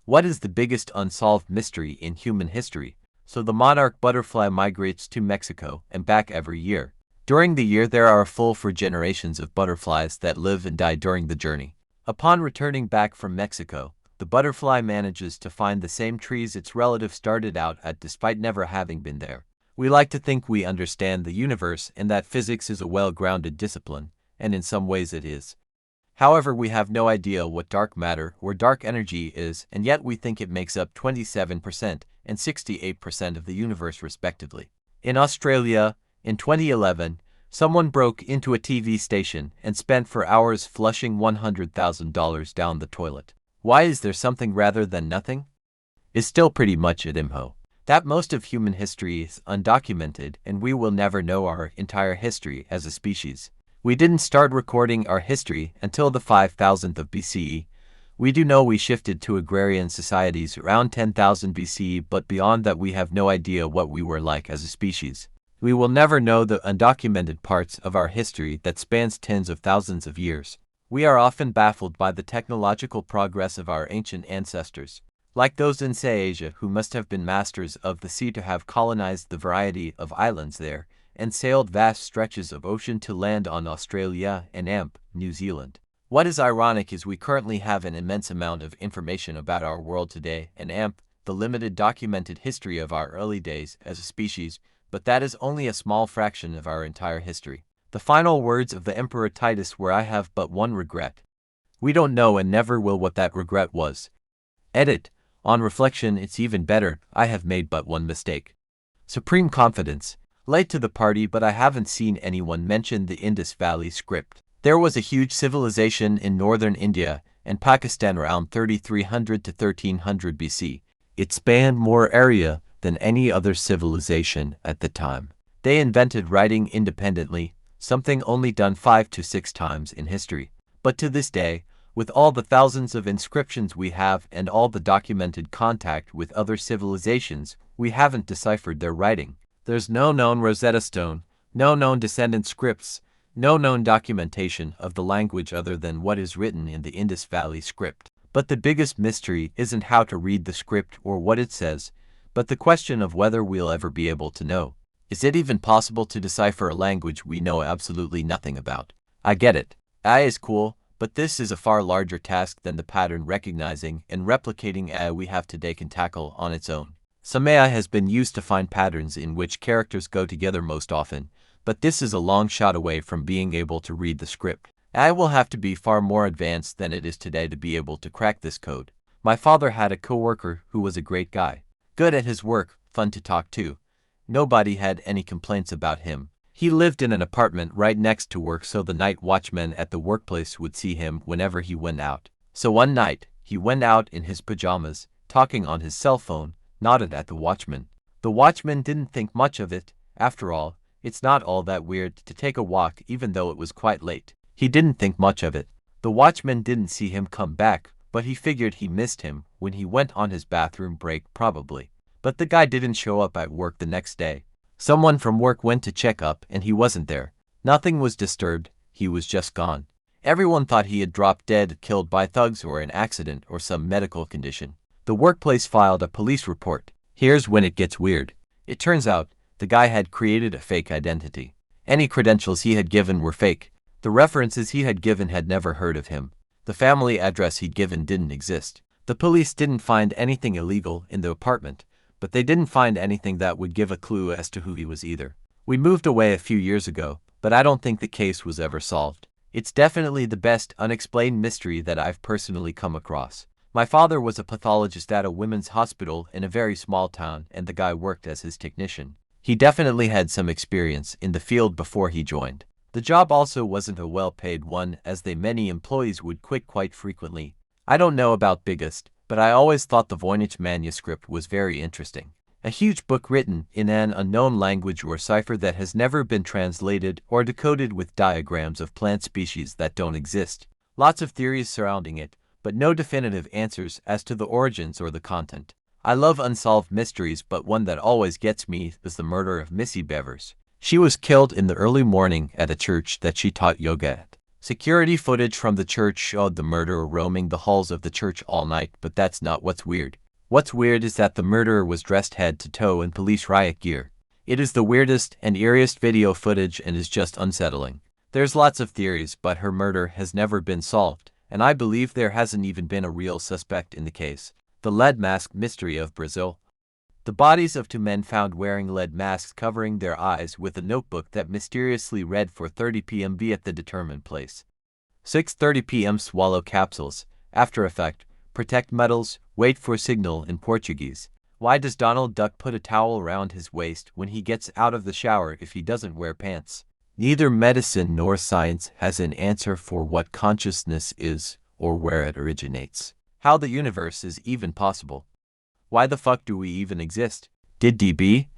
What is the biggest unsolved mystery in human history? So the monarch butterfly migrates to Mexico and back every year. During the year there are full for generations of butterflies that live and die during the journey. Upon returning back from Mexico, the butterfly manages to find the same trees its relative started out at despite never having been there. We like to think we understand the universe and that physics is a well-grounded discipline, and in some ways it is. However, we have no idea what dark matter or dark energy is, and yet we think it makes up 27% and 68% of the universe respectively. In Australia, in 2011, someone broke into a TV station and spent for hours flushing $100,000 down the toilet. Why is there something rather than nothing? Is still pretty much at IMHO. That most of human history is undocumented and we will never know our entire history as a species. We didn't start recording our history until the 5000th of BCE. We do know we shifted to agrarian societies around 10,000 BCE, but beyond that we have no idea what we were like as a species. We will never know the undocumented parts of our history that spans tens of thousands of years. We are often baffled by the technological progress of our ancient ancestors, like those in Asia who must have been masters of the sea to have colonized the variety of islands there, and sailed vast stretches of ocean to land on Australia and New Zealand. What is ironic is we currently have an immense amount of information about our world today and the limited documented history of our early days as a species, but that is only a small fraction of our entire history. The final words of the Emperor Titus were, "I have but one regret." We don't know and never will what that regret was. Edit. On reflection, it's even better, I have made but one mistake. Supreme confidence. Late to the party, but I haven't seen anyone mention the Indus Valley script. There was a huge civilization in northern India and Pakistan around 3300 to 1300 BC. It spanned more area than any other civilization at the time. They invented writing independently, something only done 5 to 6 times in history. But to this day, with all the thousands of inscriptions we have and all the documented contact with other civilizations, we haven't deciphered their writing. There's no known Rosetta Stone, no known descendant scripts, no known documentation of the language other than what is written in the Indus Valley script. But the biggest mystery isn't how to read the script or what it says, but the question of whether we'll ever be able to know. Is it even possible to decipher a language we know absolutely nothing about? I get it. AI is cool, but this is a far larger task than the pattern recognizing and replicating AI we have today can tackle on its own. Some AI has been used to find patterns in which characters go together most often, but this is a long shot away from being able to read the script. AI will have to be far more advanced than it is today to be able to crack this code. My father had a coworker who was a great guy. Good at his work, fun to talk to. Nobody had any complaints about him. He lived in an apartment right next to work, so the night watchman at the workplace would see him whenever he went out. So one night, he went out in his pajamas, talking on his cell phone, nodded at the watchman. The watchman didn't think much of it. After all, it's not all that weird to take a walk even though it was quite late. He didn't think much of it. The watchman didn't see him come back, but he figured he missed him when he went on his bathroom break probably. But the guy didn't show up at work the next day. Someone from work went to check up and he wasn't there. Nothing was disturbed, he was just gone. Everyone thought he had dropped dead, killed by thugs or an accident or some medical condition. The workplace filed a police report. Here's when it gets weird. It turns out, the guy had created a fake identity. Any credentials he had given were fake. The references he had given had never heard of him. The family address he'd given didn't exist. The police didn't find anything illegal in the apartment, but they didn't find anything that would give a clue as to who he was either. We moved away a few years ago, but I don't think the case was ever solved. It's definitely the best unexplained mystery that I've personally come across. My father was a pathologist at a women's hospital in a very small town, and the guy worked as his technician. He definitely had some experience in the field before he joined. The job also wasn't a well-paid one, as many employees would quit quite frequently. I don't know about biggest, but I always thought the Voynich manuscript was very interesting. A huge book written in an unknown language or cipher that has never been translated or decoded with diagrams of plant species that don't exist. Lots of theories surrounding it, but no definitive answers as to the origins or the content. I love unsolved mysteries, but one that always gets me is the murder of Missy Bevers. She was killed in the early morning at a church that she taught yoga at. Security footage from the church showed the murderer roaming the halls of the church all night, but that's not what's weird. What's weird is that the murderer was dressed head to toe in police riot gear. It is the weirdest and eeriest video footage and is just unsettling. There's lots of theories, but her murder has never been solved, and I believe there hasn't even been a real suspect in the case. The lead mask mystery of Brazil. The bodies of two men found wearing lead masks covering their eyes with a notebook that mysteriously read 4:30 p.m. be at the determined place. 6:30 p.m. swallow capsules. After effect. Protect metals. Wait for signal in Portuguese. Why does Donald Duck put a towel around his waist when he gets out of the shower if he doesn't wear pants? Neither medicine nor science has an answer for what consciousness is or where it originates. How the universe is even possible. Why the fuck do we even exist? Did D.B.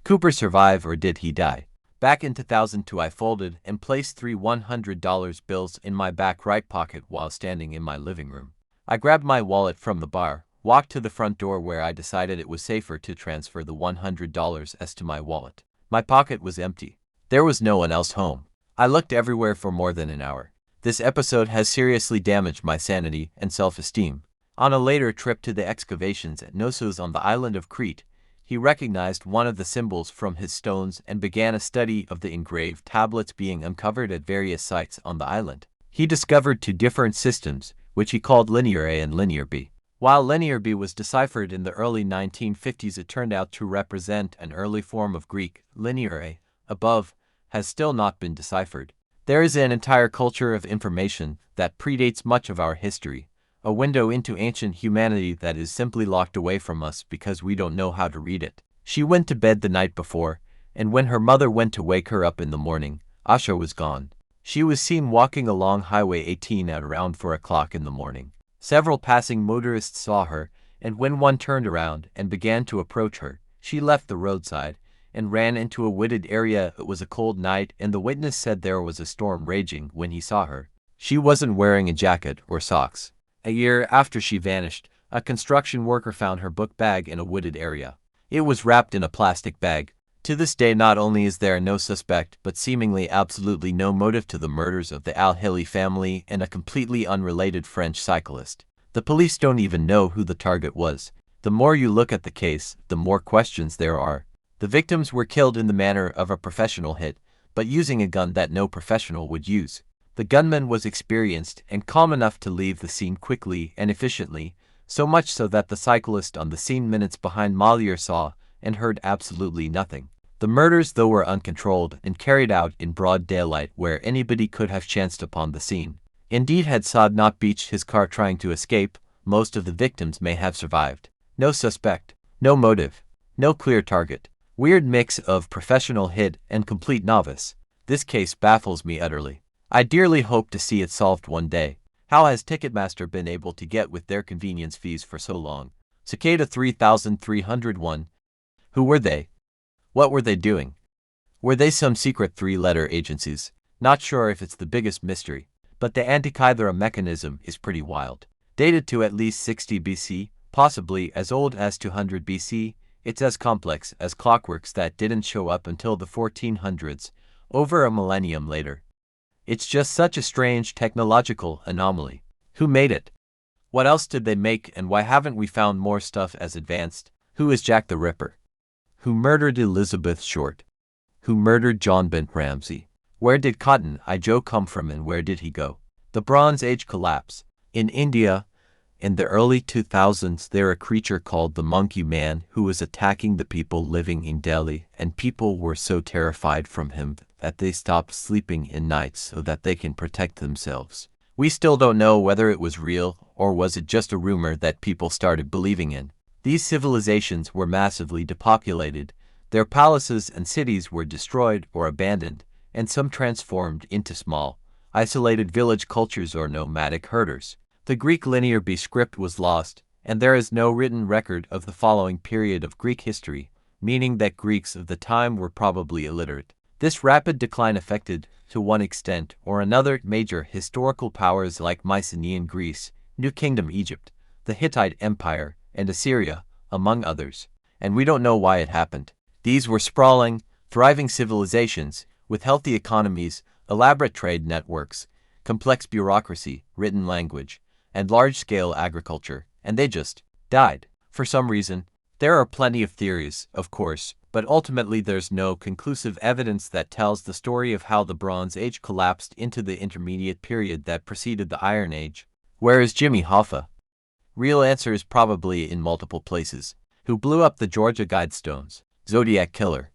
Cooper survive or did he die? Back in 2002 I folded and placed 3 $100 bills in my back right pocket while standing in my living room. I grabbed my wallet from the bar, walked to the front door where I decided it was safer to transfer the $100 as to my wallet. My pocket was empty. There was no one else home. I looked everywhere for more than an hour. This episode has seriously damaged my sanity and self-esteem. On a later trip to the excavations at Knossos on the island of Crete, he recognized one of the symbols from his stones and began a study of the engraved tablets being uncovered at various sites on the island. He discovered 2 different systems, which he called Linear A and Linear B. While Linear B was deciphered in the early 1950s, it turned out to represent an early form of Greek. Linear A, above, has still not been deciphered. There is an entire culture of information that predates much of our history. A window into ancient humanity that is simply locked away from us because we don't know how to read it. She went to bed the night before, and when her mother went to wake her up in the morning, Asha was gone. She was seen walking along Highway 18 at around 4 o'clock in the morning. Several passing motorists saw her, and when one turned around and began to approach her, she left the roadside and ran into a wooded area. It was a cold night, and the witness said there was a storm raging when he saw her. She wasn't wearing a jacket or socks. A year after she vanished, a construction worker found her book bag in a wooded area. It was wrapped in a plastic bag. To this day, not only is there no suspect, but seemingly absolutely no motive to the murders of the Al-Hili family and a completely unrelated French cyclist. The police don't even know who the target was. The more you look at the case, the more questions there are. The victims were killed in the manner of a professional hit, but using a gun that no professional would use. The gunman was experienced and calm enough to leave the scene quickly and efficiently, so much so that the cyclist on the scene minutes behind Molière saw and heard absolutely nothing. The murders, though, were uncontrolled and carried out in broad daylight where anybody could have chanced upon the scene. Indeed, had Saad not beached his car trying to escape, most of the victims may have survived. No suspect, no motive, no clear target. Weird mix of professional hit and complete novice. This case baffles me utterly. I dearly hope to see it solved one day. How has Ticketmaster been able to get with their convenience fees for so long? Cicada 3301. Who were they? What were they doing? Were they some secret 3-letter agencies? Not sure if it's the biggest mystery, but the Antikythera mechanism is pretty wild. Dated to at least 60 BC, possibly as old as 200 BC, it's as complex as clockworks that didn't show up until the 1400s, over a millennium later. It's just such a strange technological anomaly. Who made it? What else did they make, and why haven't we found more stuff as advanced? Who is Jack the Ripper? Who murdered Elizabeth Short? Who murdered John Bent Ramsey? Where did Cotton Eye Joe come from and where did he go? The Bronze Age collapse. In India, in the early 2000s, there a creature called the Monkey Man who was attacking the people living in Delhi, and people were so terrified from him that they stopped sleeping in nights so that they can protect themselves. We still don't know whether it was real or was it just a rumor that people started believing in. These civilizations were massively depopulated. Their palaces and cities were destroyed or abandoned, and some transformed into small, isolated village cultures or nomadic herders. The Greek Linear B script was lost, and there is no written record of the following period of Greek history, meaning that Greeks of the time were probably illiterate. This rapid decline affected, to one extent or another, major historical powers like Mycenaean Greece, New Kingdom Egypt, the Hittite Empire, and Assyria, among others. And we don't know why it happened. These were sprawling, thriving civilizations, with healthy economies, elaborate trade networks, complex bureaucracy, written language, and large-scale agriculture, and they just died. For some reason, there are plenty of theories, of course, but ultimately there's no conclusive evidence that tells the story of how the Bronze Age collapsed into the intermediate period that preceded the Iron Age. Where is Jimmy Hoffa? Real answer is probably in multiple places. Who blew up the Georgia Guidestones? Zodiac Killer.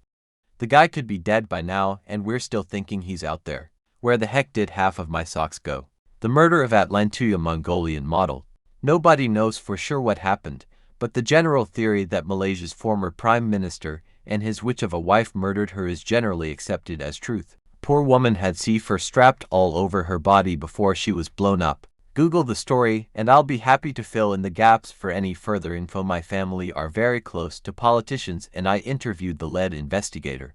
The guy could be dead by now, and we're still thinking he's out there. Where the heck did half of my socks go? The murder of AmITheA Mongolian model. Nobody knows for sure what happened, but the general theory that Malaysia's former prime minister and his witch of a wife murdered her is generally accepted as truth. Poor woman had C4 strapped all over her body before she was blown up. Google the story, and I'll be happy to fill in the gaps for any further info. My family are very close to politicians, and I interviewed the lead investigator.